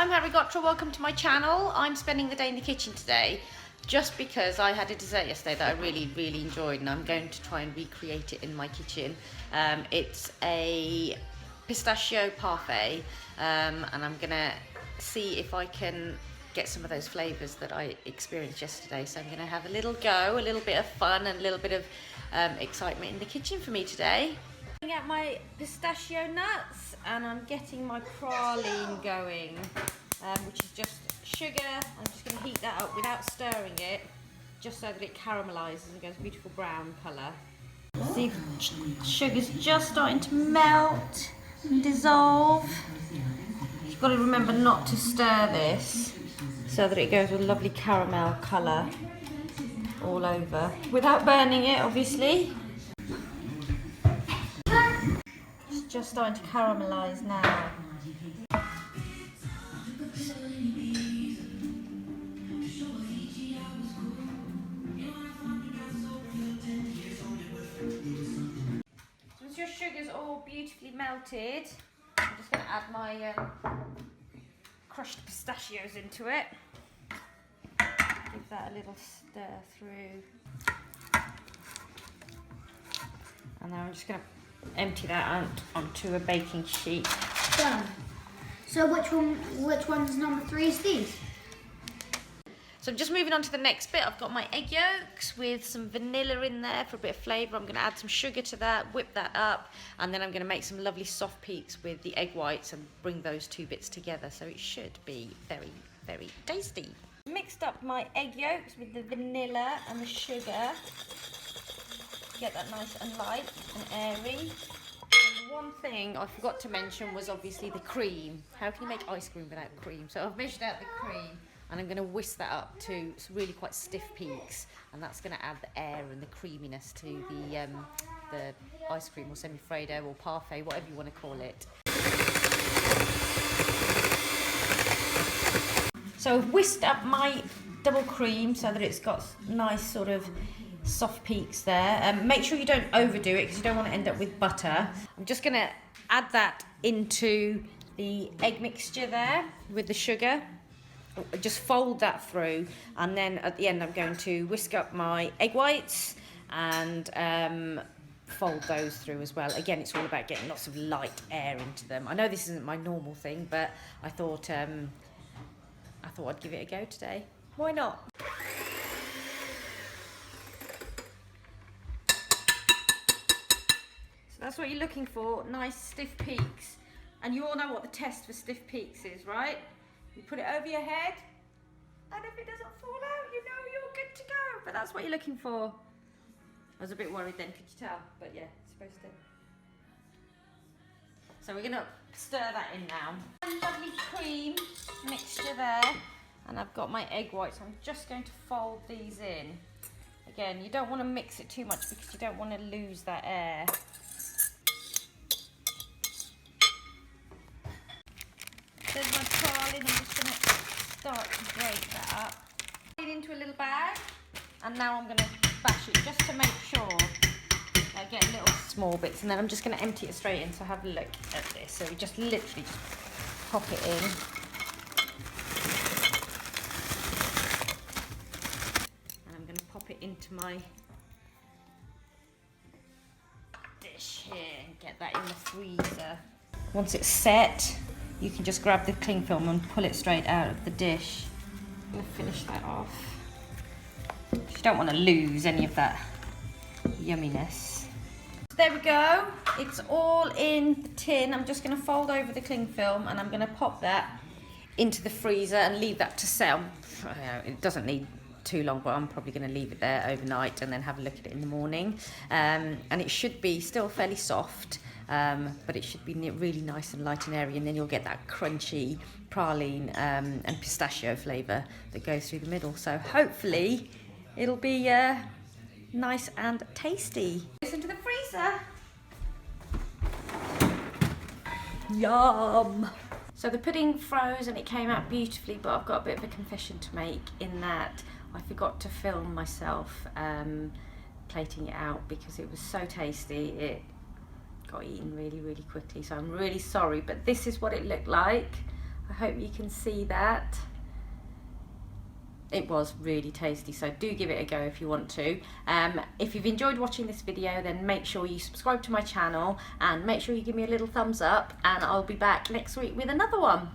I'm Ghotra, welcome to my channel. I'm spending the day in the kitchen today just because I had a dessert yesterday that I really enjoyed, and I'm going to try and recreate it in my kitchen. It's a pistachio parfait, and I'm gonna see if I can get some of those flavours that I experienced yesterday. So I'm gonna have a little go, a little bit of fun and a little bit of excitement in the kitchen for me today. I'm getting out my pistachio nuts and I'm getting my praline going, which is just sugar. I'm just going to heat that up without stirring it, just so that it caramelizes and goes a beautiful brown colour. See, sugar's just starting to melt and dissolve. You've got to remember not to stir this so that it goes with a lovely caramel colour all over, without burning it, obviously. It's just starting to caramelise now. Once your sugar's all beautifully melted, I'm just going to add my crushed pistachios into it. Give that a little stir through. And then I'm just going to empty that out onto a baking sheet. Done. So which one's number 3 is these? So I'm just moving on to the next bit. I've got my egg yolks with some vanilla in there for a bit of flavour. I'm going to add some sugar to that, whip that up, and then I'm going to make some lovely soft peaks with the egg whites and bring those two bits together. So it should be very tasty. Mixed up my egg yolks with the vanilla and the sugar. Get that nice and light and airy. And one thing I forgot to mention was obviously the cream. How can you make ice cream without cream? So I've measured out the cream and I'm going to whisk that up to some really quite stiff peaks, and that's going to add the air and the creaminess to the ice cream, or semi-freddo or parfait, whatever you want to call it. So I've whisked up my double cream so that it's got nice sort of soft peaks there. Make sure you don't overdo it because you don't want to end up with butter. I'm just going to add that into the egg mixture there with the sugar. Just fold that through, and then at the end I'm going to whisk up my egg whites and fold those through as well. Again, it's all about getting lots of light air into them. I know this isn't my normal thing, but I thought I'd give it a go today. Why not? So that's what you're looking for, nice stiff peaks. And you all know what the test for stiff peaks is, right? You put it over your head, and if it doesn't fall out, you know you're good to go. But that's what you're looking for. I was a bit worried then, could you tell? But yeah, it's supposed to. So we're gonna stir that in now. Lovely cream mixture there. And I've got my egg whites. I'm just going to fold these in. Again, you don't want to mix it too much because you don't want to lose that air. There's my praline. I'm just going to start to break that up. Put it into a little bag, and now I'm going to bash it just to make sure I get little small bits, and then I'm just going to empty it straight in. So have a look at this. So we just literally just pop it in. And I'm going to pop it into my dish here and get that in the freezer. Once it's set, you can just grab the cling film and pull it straight out of the dish. I'm going to finish that off. You don't want to lose any of that yumminess. There we go. It's all in the tin. I'm just going to fold over the cling film and I'm going to pop that into the freezer and leave that to set. It doesn't need too long, but I'm probably going to leave it there overnight and then have a look at it in the morning. And it should be still fairly soft. But it should be really nice and light and airy, and then you'll get that crunchy praline and pistachio flavour that goes through the middle. So hopefully it'll be nice and tasty. Listen to the freezer. Yum! So the pudding froze and it came out beautifully, but I've got a bit of a confession to make in that I forgot to film myself plating it out because it was so tasty. It got eaten really quickly, so I'm really sorry, but this is what it looked like. I hope you can see that. It was really tasty, so do give it a go if you want to. If you've enjoyed watching this video, then make sure you subscribe to my channel and make sure you give me a little thumbs up, and I'll be back next week with another one.